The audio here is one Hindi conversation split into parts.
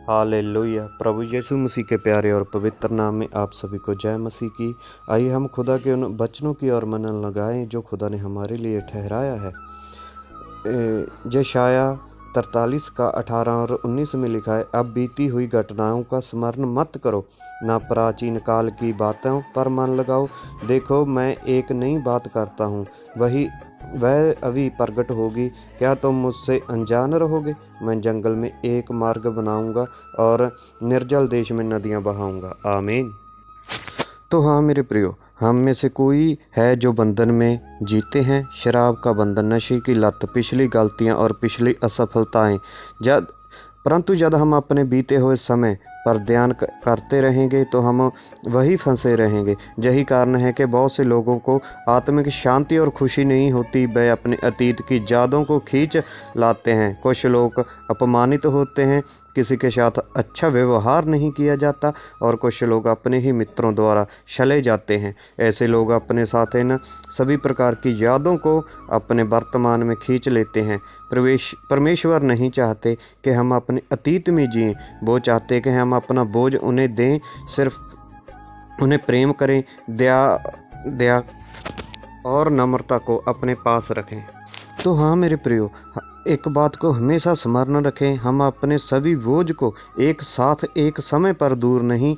हालेलुया। प्रभु यीशु मसीह के प्यारे और पवित्र नाम में आप सभी को जय मसीह की। आइए हम खुदा के उन वचनों की ओर मन लगाएं जो खुदा ने हमारे लिए ठहराया है। यशाया 43 का 18 और 19 में लिखा है, अब बीती हुई घटनाओं का स्मरण मत करो, ना प्राचीन काल की बातों पर मन लगाओ। देखो मैं एक नई बात करता हूँ, वह अभी प्रकट होगी, क्या तुम मुझसे अनजान रहोगे? मैं जंगल में एक मार्ग बनाऊंगा और निर्जल देश में नदियां बहाऊंगा। आमीन। तो हाँ मेरे प्रियो, हम में से कोई है जो बंधन में जीते हैं, शराब का बंधन, नशे की लत, पिछली गलतियां और पिछली असफलताएं। जब हम अपने बीते हुए समय पर ध्यान करते रहेंगे तो हम वही फंसे रहेंगे। यही कारण है कि बहुत से लोगों को आत्मिक शांति और खुशी नहीं होती। वे अपने अतीत की यादों को खींच लाते हैं। कुछ लोग अपमानित होते हैं, किसी के साथ अच्छा व्यवहार नहीं किया जाता और कुछ लोग अपने ही मित्रों द्वारा छले जाते हैं। ऐसे लोग अपने साथ इन सभी प्रकार की यादों को अपने वर्तमान में खींच लेते हैं। परमेश्वर नहीं चाहते कि हम अपने अतीत में जिएं, वो चाहते कि हम अपना बोझ उन्हें दें, सिर्फ उन्हें प्रेम करें, दया और नम्रता को अपने पास रखें। तो हाँ मेरे प्रियो, एक बात को हमेशा स्मरण रखें, हम अपने सभी बोझ को एक साथ एक समय पर दूर नहीं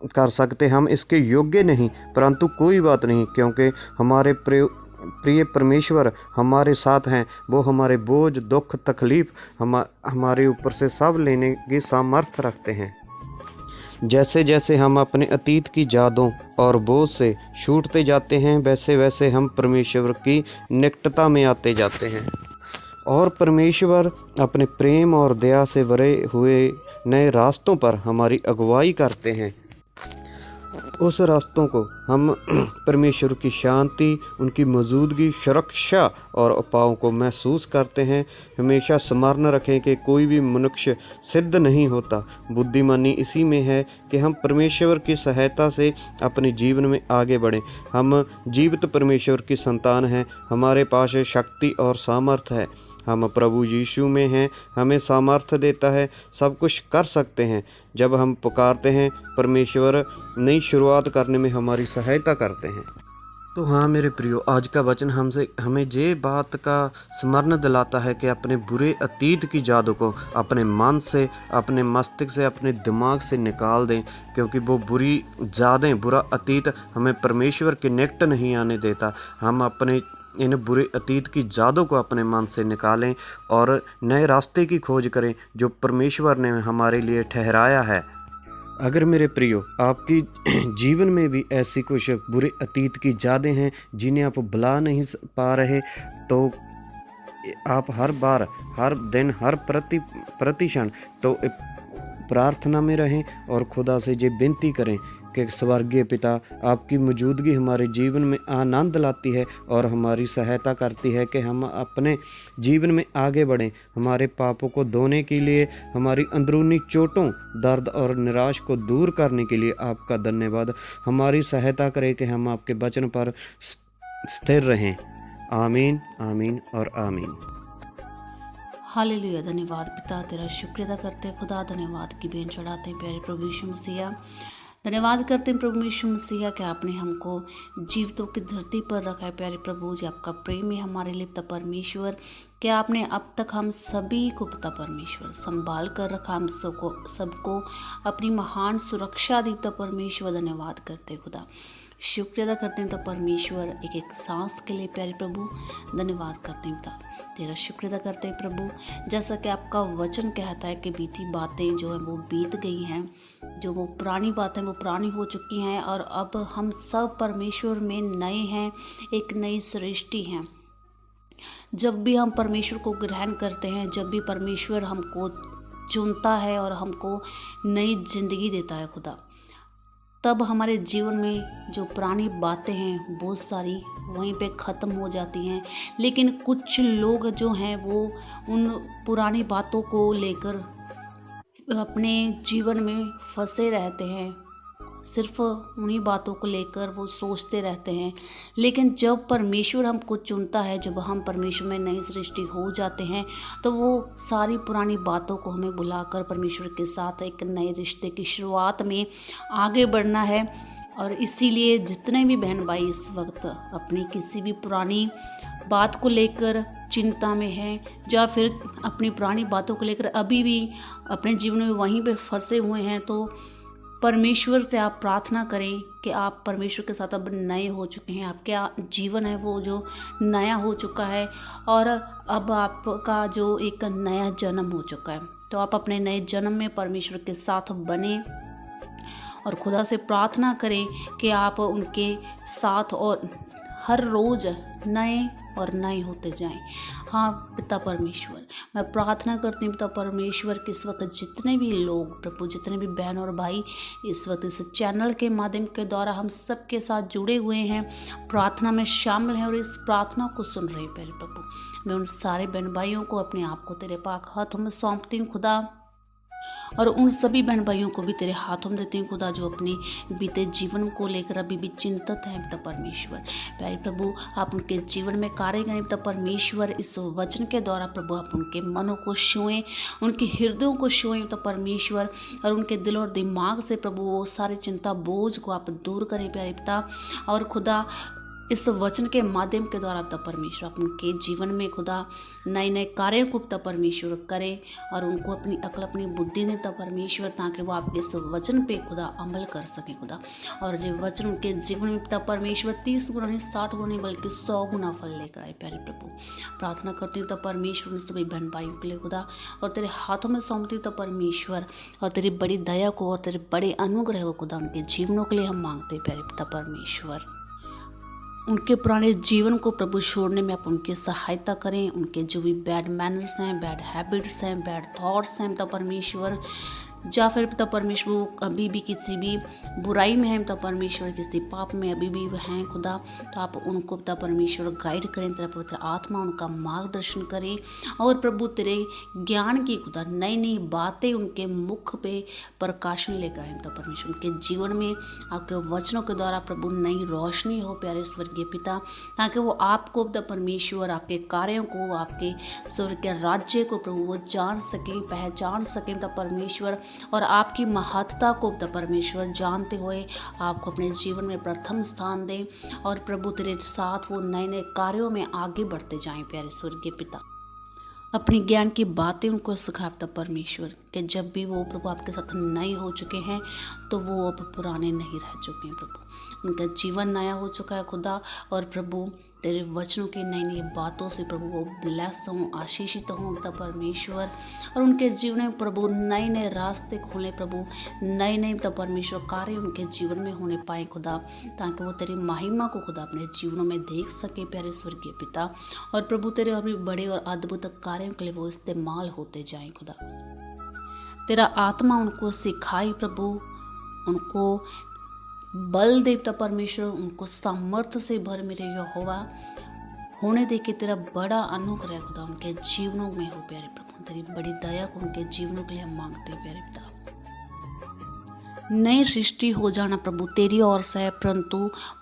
कर सकते। हम इसके योग्य नहीं, परंतु कोई बात नहीं, क्योंकि हमारे प्रिय परमेश्वर हमारे साथ हैं। वो हमारे बोझ, दुख, तकलीफ हमारे ऊपर से सब लेने की सामर्थ्य रखते हैं। जैसे जैसे हम अपने अतीत की यादों और बोझ से छूटते जाते हैं, वैसे वैसे हम परमेश्वर की निकटता में आते जाते हैं और परमेश्वर अपने प्रेम और दया से भरे हुए नए रास्तों पर हमारी अगुवाई करते हैं। उस रास्तों को हम परमेश्वर की शांति, उनकी मौजूदगी, सुरक्षा और उपायों को महसूस करते हैं। हमेशा स्मरण रखें कि कोई भी मनुष्य सिद्ध नहीं होता। बुद्धिमानी इसी में है कि हम परमेश्वर की सहायता से अपने जीवन में आगे बढ़ें। हम जीवित परमेश्वर की संतान हैं। हमारे पास शक्ति और सामर्थ्य है। हम प्रभु यीशु में हैं, हमें सामर्थ्य देता है, सब कुछ कर सकते हैं। जब हम पुकारते हैं, परमेश्वर नई शुरुआत करने में हमारी सहायता करते हैं। तो हाँ मेरे प्रियो, आज का वचन हमें ये बात का स्मरण दिलाता है कि अपने बुरे अतीत की यादों को अपने मन से, अपने मस्तिष्क से, अपने दिमाग से निकाल दें, क्योंकि वो बुरी यादें, बुरा अतीत हमें परमेश्वर के निकट नहीं आने देता। हम अपने इन बुरे अतीत की यादों को अपने मन से निकालें और नए रास्ते की खोज करें जो परमेश्वर ने हमारे लिए ठहराया है। अगर मेरे प्रियो आपकी जीवन में भी ऐसी कुछ बुरे अतीत की यादें हैं जिन्हें आप भुला नहीं पा रहे, तो आप हर बार, हर दिन, हर प्रति क्षण तो प्रार्थना में रहें और खुदा से ये विनती करें कि स्वर्गीय पिता, आपकी मौजूदगी हमारे जीवन में आनंद लाती है और हमारी सहायता करती है कि हम अपने जीवन में आगे बढ़ें। हमारे पापों को धोने के लिए, हमारी अंदरूनी चोटों, दर्द और निराश को दूर करने के लिए आपका धन्यवाद। हमारी सहायता करें कि हम आपके वचन पर स्थिर रहें। आमीन, आमीन और आमीन। हालेलुया। धन्यवाद पिता, तेरा शुक्र अदा करते हैं खुदा, धन्यवाद की बेन चढ़ाते हैं प्यारे प्रभु यीशु मसीहा। धन्यवाद करते हैं प्रभु यीशु मसीहा कि आपने हमको जीवितों की धरती पर रखा है। प्यारे प्रभु जी, आपका प्रेम है हमारे लिए पिता परमेश्वर, कि आपने अब तक हम सभी को पिता परमेश्वर संभाल कर रखा, हम सबको अपनी महान सुरक्षा दी पिता परमेश्वर। धन्यवाद करते खुदा, शुक्र अदा करते हैं पिता परमेश्वर, एक एक सांस के लिए प्यारे प्रभु धन्यवाद करते हैं पिता, तेरा शुक्र अदा करते हैं प्रभु। जैसा कि आपका वचन कहता है कि बीती बातें जो है वो बीत गई हैं, जो वो पुरानी बातें वो पुरानी हो चुकी हैं और अब हम सब परमेश्वर में नए हैं, एक नई सृष्टि हैं। जब भी हम परमेश्वर को ग्रहण करते हैं, जब भी परमेश्वर हमको चुनता है और हमको नई जिंदगी देता है खुदा, तब हमारे जीवन में जो पुरानी बातें हैं बहुत सारी वहीं पे ख़त्म हो जाती हैं। लेकिन कुछ लोग जो हैं वो उन पुरानी बातों को लेकर अपने जीवन में फंसे रहते हैं सिर्फ उन्हीं बातों को लेकर वो सोचते रहते हैं। लेकिन जब परमेश्वर हमको चुनता है, जब हम परमेश्वर में नई सृष्टि हो जाते हैं, तो वो सारी पुरानी बातों को हमें भुलाकर परमेश्वर के साथ एक नए रिश्ते की शुरुआत में आगे बढ़ना है। और इसीलिए जितने भी बहन भाई इस वक्त अपनी किसी भी पुरानी बात को लेकर चिंता में हैं, या फिर अपनी पुरानी बातों को लेकर अभी भी अपने जीवन में वहीं पे फंसे हुए हैं, तो परमेश्वर से आप प्रार्थना करें कि आप परमेश्वर के साथ अब नए हो चुके हैं। आपका जीवन है वो जो नया हो चुका है, और अब आपका जो एक नया जन्म हो चुका है। तो आप अपने नए जन्म में परमेश्वर के साथ बने और खुदा से प्रार्थना करें कि आप उनके साथ और हर रोज़ नए और नए होते जाएं। हाँ पिता परमेश्वर, मैं प्रार्थना करती हूँ पिता परमेश्वर कि इस वक्त जितने भी लोग प्रभु, जितने भी बहन और भाई इस वक्त इस चैनल के माध्यम के द्वारा हम सब के साथ जुड़े हुए हैं, प्रार्थना में शामिल हैं और इस प्रार्थना को सुन रहे हैं प्यारे प्रभु, मैं उन सारे बहन भाइयों को अपने आप को तेरे पाक हाथों में सौंपती हूँ खुदा, और उन सभी बहन भाइयों को भी तेरे हाथों में देती हूँ खुदा, जो अपने बीते जीवन को लेकर अभी भी चिंतित हैं पिता परमेश्वर। प्यारे प्रभु, आप उनके जीवन में कार्य करें पिता परमेश्वर। इस वचन के द्वारा प्रभु आप उनके मनों को छुएं, उनके हृदयों को छुएं पिता परमेश्वर, और उनके दिल और दिमाग से प्रभु वो सारी चिंता बोझ को आप दूर करें प्यारे पिता। और खुदा इस वचन के माध्यम के द्वारा पिता परमेश्वर आप उनके जीवन में खुदा नए नए कार्यों को पिता परमेश्वर करें, और उनको अपनी अक्ल अपनी बुद्धि दें पिता परमेश्वर, ताकि वो आपके इस वचन पे खुदा अमल कर सकें खुदा, और ये वचन उनके जीवन में पिता परमेश्वर 30 गुना नहीं 60 गुना नहीं बल्कि 100 गुना फल लेकर आए प्यारे प्रभु। प्रार्थना करती हूँ पिता परमेश्वर उन सभी बहन भाइयों के लिए खुदा, और तेरे हाथों में सौंपती हूँ पिता परमेश्वर, और तेरी बड़ी दया को और तेरे बड़े अनुग्रह को खुदा उनके जीवनों के लिए हम मांगते हैं प्यारे पिता परमेश्वर। उनके पुराने जीवन को प्रभु छोड़ने में आप उनकी सहायता करें। उनके जो भी बैड मैनर्स हैं, बैड हैबिट्स हैं, बैड थॉट्स हैं पिता परमेश्वर, या फिर पिता परमेश्वर वो अभी भी किसी भी बुराई में है पिता परमेश्वर, किसी पाप में अभी भी हैं खुदा, तो आप उनको पिता परमेश्वर गाइड करें, तेरा पवित्र आत्मा उनका मार्गदर्शन करे, और प्रभु तेरे ज्ञान की खुदा नई नई बातें उनके मुख पे प्रकाशन लेकर आए पिता परमेश्वर। उनके जीवन में आपके वचनों के द्वारा प्रभु नई रोशनी हो प्यारे स्वर्गीय पिता, ताकि वो आपको पिता परमेश्वर, आपके कार्यों को, आपके स्वर्ग के राज्य को प्रभु वो जान सकें, पहचान सकें पिता परमेश्वर, और आपकी महत्ता को पिता परमेश्वर जानते हुए आपको अपने जीवन में प्रथम स्थान दें, और प्रभु तेरे साथ वो नए नए कार्यों में आगे बढ़ते जाएं प्यारे स्वर्गीय पिता। अपनी ज्ञान की बातें उनको सिखा पिता परमेश्वर, कि जब भी वो प्रभु आपके साथ नए हो चुके हैं तो वो अब पुराने नहीं रह चुके हैं प्रभु, उनका जीवन नया हो चुका है खुदा, और प्रभु तेरे वचनों की नई नई बातों से प्रभु वो ब्लेस हों, आशीषित हों पिता परमेश्वर, और उनके जीवन में प्रभु नए नए रास्ते खोले प्रभु, नए नए पिता परमेश्वर कार्य उनके जीवन में होने पाए खुदा, ताकि वो तेरी महिमा को खुदा अपने जीवनों में देख सके प्यारे स्वर्गीय पिता, और प्रभु तेरे और भी बड़े और अद्भुत कार्यों के लिए वो इस्तेमाल होते जाएं खुदा। तेरा आत्मा उनको सिखाई प्रभु, उनको बल दे पिता परमेश्वर, उनको सामर्थ्य से भर मेरे यहोवा होने दे के तेरा बड़ा अनुग्रह खुदा उनके जीवनों में हो प्यारे प्रभु। तेरी बड़ी दया को उनके जीवनों के लिए हम मांगते हैं प्यारे पिता। नई सृष्टि हो जाना प्रभु तेरी ओर से है, परंतु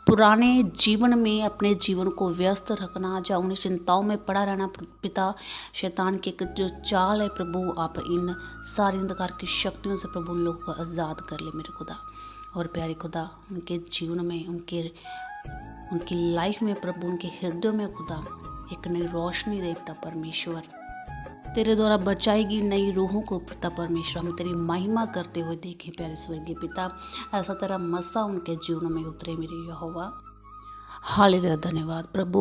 पुराने जीवन में अपने जीवन को व्यस्त रखना, या उन्हें चिंताओं में पड़ा रहना पिता, शैतान की जो चाल है प्रभु, आप इन सारी अंधकार की शक्तियों से प्रभु उन लोगों को आज़ाद कर ले मेरे खुदा। और प्यारे खुदा उनके जीवन में, उनकी लाइफ में प्रभु, उनके हृदयों में खुदा एक नई रोशनी दे पिता परमेश्वर। तेरे द्वारा बचाएगी नई रूहों को पिता परमेश्वर हम तेरी महिमा करते हुए देखें प्यारे स्वर्गीय पिता। ऐसा तेरा मसा उनके जीवनों में उतरे मेरे यहोवा। हालेलुया, धन्यवाद प्रभु।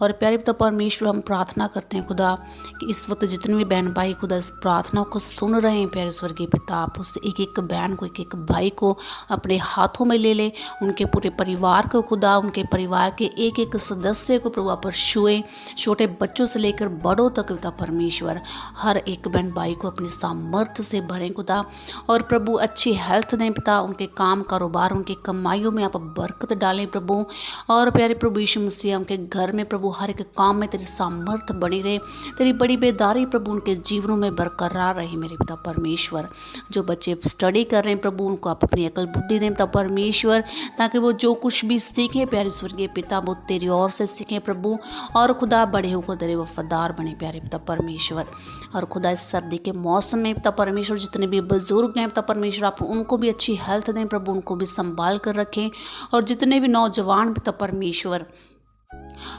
और प्यारे पिता परमेश्वर हम प्रार्थना करते हैं खुदा कि इस वक्त जितने भी बहन भाई खुदा इस प्रार्थना को सुन रहे हैं प्यारे स्वर्गीय पिता, आप उस एक एक बहन को, एक एक भाई को अपने हाथों में ले ले, उनके पूरे परिवार को खुदा, उनके परिवार के एक एक सदस्य को प्रभु आप छुए, छोटे बच्चों से लेकर बड़ों तक पिता परमेश्वर हर एक बहन भाई को अपनी सामर्थ्य से भरें खुदा, और प्रभु अच्छी हेल्थ दें पिता, उनके काम कारोबार, उनकी कमाइयों में आप बरकत डालें प्रभु। और प्यारे प्रभु यीशु मसीह उनके घर में प्रभु हर एक काम में तेरी सामर्थ बनी रहे, तेरी बड़ी बेदारी प्रभु उनके जीवनों में बरकरार रहे मेरे पिता परमेश्वर। जो बच्चे स्टडी कर रहे हैं प्रभु उनको आप अपनी अकल बुद्धि दें पिता परमेश्वर, ताकि वो जो कुछ भी सीखें प्यारे स्वर्गीय पिता वो तेरी ओर से सीखें प्रभु, और खुदा बड़े होकर तेरे वफादार बने प्यारे पिता परमेश्वर। और खुदा इस सर्दी के मौसम में पिता परमेश्वर जितने भी बुजुर्ग हैं पिता परमेश्वर आप उनको भी अच्छी हेल्थ दें प्रभु, उनको भी संभाल कर रखें। और जितने भी नौजवान पिता परमेश्वर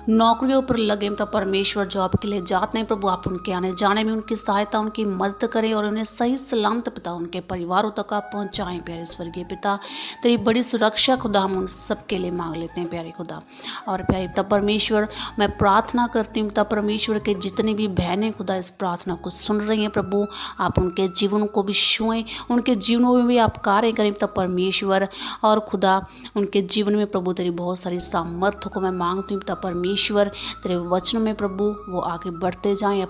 नौकरियों पर लगे पिता परमेश्वर जॉब के लिए जाते हैं प्रभु, आप उनके आने जाने में उनकी सहायता उनकी मदद करें और उन्हें सही सलामत पिता उनके परिवारों तक आप पहुँचाएँ प्यारे स्वर्गीय पिता। तेरी बड़ी सुरक्षा खुदा हम उन सब के लिए मांग लेते हैं प्यारे खुदा। और प्यारे पिता परमेश्वर मैं प्रार्थना करती हूँ पिता परमेश्वर के जितनी भी बहनें खुदा इस प्रार्थना को सुन रही हैं प्रभु, आप उनके जीवन को भी छुएं, उनके जीवनों में भी आप कार्य करें पिता परमेश्वर। और खुदा उनके जीवन में प्रभु तेरी बहुत सारी सामर्थ्य को मैं मांगती हूँ पिता परमेश्वर, तेरे वचनों में प्रभु वो आगे बढ़ते जाएं,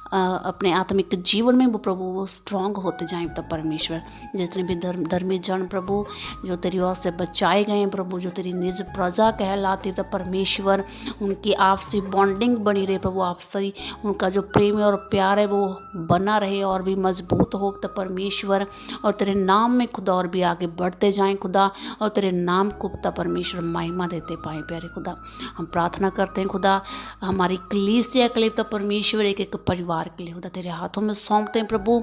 अपने आत्मिक जीवन में वो प्रभु वो स्ट्रांग होते जाएं पिता परमेश्वर। जितने भी धर्मी जन प्रभु जो तेरी ओर से बचाए गए हैं प्रभु, जो तेरी निज प्रजा कहलाती पिता परमेश्वर, उनकी आपसी बॉन्डिंग बनी रहे प्रभु, आपसी उनका जो प्रेम और प्यार है वो बना रहे और भी मजबूत हो पिता परमेश्वर। और तेरे नाम में खुदा और भी आगे बढ़ते जाएं खुदा, और तेरे नाम को पिता परमेश्वर महिमा देते पाएँ प्यारे खुदा। हम प्रार्थना करते हैं खुदा हमारी कलीसिया के लिए पिता परमेश्वर एक एक परिवार के लिए खुदा तेरे हाथों में सौंपते हैं प्रभु,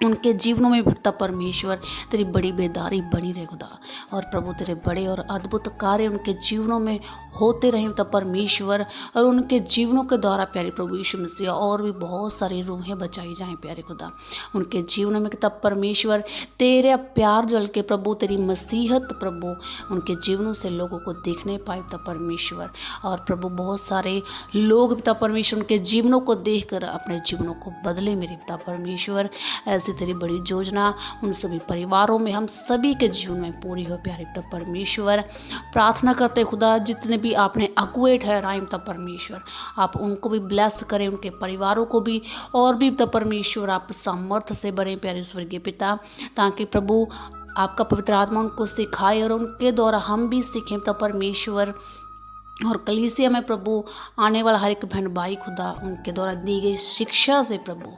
उनके जीवनों में पिता परमेश्वर तेरी बड़ी बेदारी बनी रहे खुदा। और प्रभु तेरे बड़े और अद्भुत कार्य उनके जीवनों में होते रहे पिता परमेश्वर, और उनके जीवनों के द्वारा प्यारे प्रभु यीशु मसीह और भी बहुत सारी रूहें बचाई जाएं प्यारे खुदा। उनके जीवनों में पिता परमेश्वर तेरे प्यार जल के प्रभु तेरी मसीहत प्रभु उनके जीवनों से लोगों को देखने पाए पिता परमेश्वर। और प्रभु बहुत सारे लोग पिता परमेश्वर उनके जीवनों को देख कर अपने जीवनों को बदले मेरे पिता परमेश्वर। ऐसे तेरी बड़ी योजना उन सभी परिवारों में हम सभी के जीवन में पूरी हो प्यारे पिता परमेश्वर। प्रार्थना करते खुदा जितने भी आपने अगुए ठहराए पिता परमेश्वर आप उनको भी ब्लेस करें, उनके परिवारों को भी और भी पिता परमेश्वर आप सामर्थ्य से बने प्यारे स्वर्गीय पिता, ताकि प्रभु आपका पवित्र आत्मा उनको सिखाए और उनके द्वारा हम भी सीखें पिता परमेश्वर। और कलीसिया में प्रभु आने वाला हर एक बहन भाई खुदा उनके द्वारा दी गई शिक्षा से प्रभु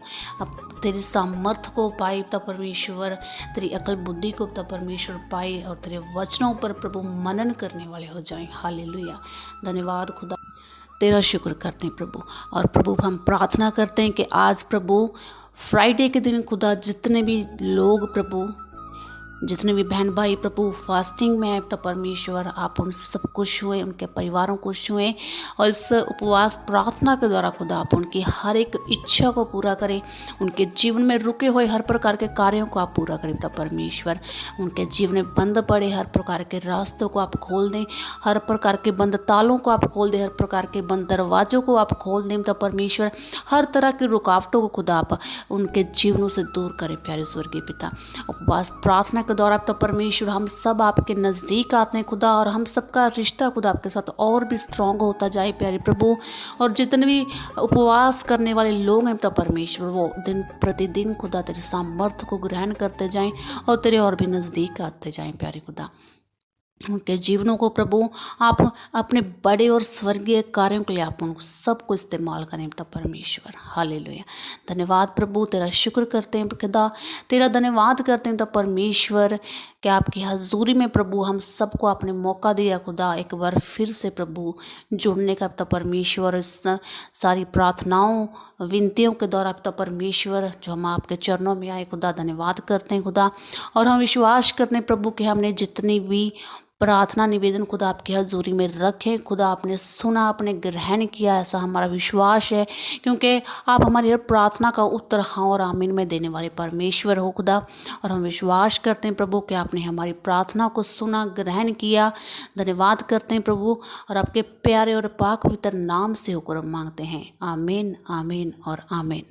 अब तेरी सामर्थ्य को पाए पिता परमेश्वर, तेरी अकल बुद्धि को पिता परमेश्वर पाए और तेरे वचनों पर प्रभु मनन करने वाले हो जाएं। हालेलुया, धन्यवाद खुदा, तेरा शुक्र करते हैं प्रभु। और प्रभु हम प्रार्थना करते हैं कि आज प्रभु फ्राइडे के दिन खुदा जितने भी लोग प्रभु जितने भी बहन भाई प्रभु फास्टिंग में है पिता परमेश्वर आप उन सबको छुए, उनके परिवारों को छुए और इस उपवास प्रार्थना के द्वारा खुदा आप उनकी हर एक इच्छा को पूरा करें, उनके जीवन में रुके हुए हर प्रकार के कार्यों को आप पूरा करें पिता परमेश्वर। उनके जीवन में बंद पड़े हर प्रकार के रास्तों को आप खोल दें, हर प्रकार के बंद तालों को आप खोल दें, हर प्रकार के बंद दरवाजों को आप खोल दें पिता परमेश्वर। हर तरह की रुकावटों को खुदा आप उनके जीवनों से दूर करें प्यारे स्वर्गीय पिता। उपवास प्रार्थना के द्वारा तो परमेश्वर हम सब आपके नज़दीक आते हैं खुदा, और हम सबका रिश्ता खुदा आपके साथ और भी स्ट्रांग होता जाए प्यारे प्रभु। और जितने भी उपवास करने वाले लोग हैं तो परमेश्वर वो दिन प्रतिदिन खुदा तेरे सामर्थ्य को ग्रहण करते जाएं और तेरे और भी नज़दीक आते जाएं प्यारे खुदा। उनके जीवनों को प्रभु आप अपने बड़े और स्वर्गीय कार्यों के लिए आप उन सबको इस्तेमाल करें तब परमेश्वर। हालेलुया, धन्यवाद प्रभु, तेरा शुक्र करते हैं खुदा, तेरा धन्यवाद करते हैं तब परमेश्वर कि आपकी हजूरी में प्रभु हम सबको आपने मौका दिया खुदा एक बार फिर से प्रभु जुड़ने का तब परमेश्वर। इस सारी प्रार्थनाओं विनतियों के द्वारा तब परमेश्वर जो हम आपके चरणों में आए खुदा धन्यवाद करते हैं खुदा। और हम विश्वास करते हैं प्रभु कि हमने जितनी भी प्रार्थना निवेदन खुदा आपकी हजूरी में रखें, खुदा आपने सुना, आपने ग्रहण किया, ऐसा हमारा विश्वास है, क्योंकि आप हमारी हर प्रार्थना का उत्तर हाँ और आमीन में देने वाले परमेश्वर हो खुदा। और हम विश्वास करते हैं प्रभु कि आपने हमारी प्रार्थना को सुना, ग्रहण किया। धन्यवाद करते हैं प्रभु, और आपके प्यारे और पाक पवित्र नाम से होकर मांगते हैं, आमीन आमीन और आमीन।